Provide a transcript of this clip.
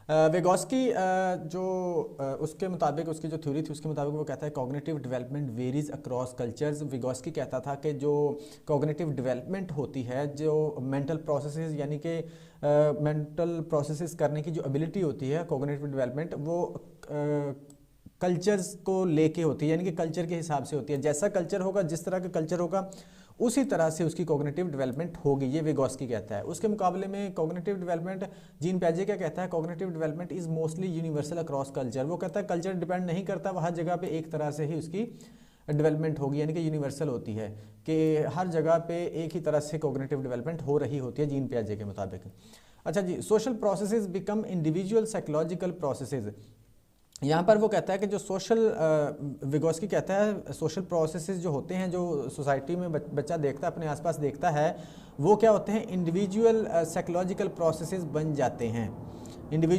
वेगोस्की जो उसके मुताबिक, उसकी जो थ्योरी थी उसके मुताबिक वो कहता है cognitive development varies across cultures. Vygotsky कहता था कि जो कॉग्निटिव डेवलपमेंट होती है, जो मेंटल प्रोसेसेस यानी कि मेंटल प्रोसेसेस करने की जो एबिलिटी होती है, कॉग्निटिव डेवलपमेंट वो कल्चर्स को लेके होती है, यानी कि कल्चर के हिसाब से होती है। जैसा कल्चर होगा, जिस तरह का कल्चर होगा, उसी तरह से उसकी कॉग्निटिव डेवलपमेंट होगी, ये वेगोस्की कहता है। उसके मुकाबले में कॉग्निटिव डेवलपमेंट, जीन पियाजे क्या कहता है, cognitive development is mostly universal across culture. वो कहता है कल्चर डिपेंड नहीं करता, वह हर जगह पे एक तरह से ही उसकी डेवलपमेंट होगी, यानी कि यूनिवर्सल होती है कि हर जगह पे एक ही तरह से कॉग्निटिव डेवलपमेंट हो रही होती है जीन पियाजे के मुताबिक। अच्छा जी, social processes become individual psychological processes. यहाँ पर वो कहता है कि जो सोशल, विगोस्की कहता है सोशल प्रोसेसेस जो होते हैं, जो सोसाइटी में बच्चा देखता है, अपने आसपास देखता है, वो क्या होते हैं, इंडिविजुअल साइकोलॉजिकल प्रोसेसेस बन जाते हैं। इंडिविजुअल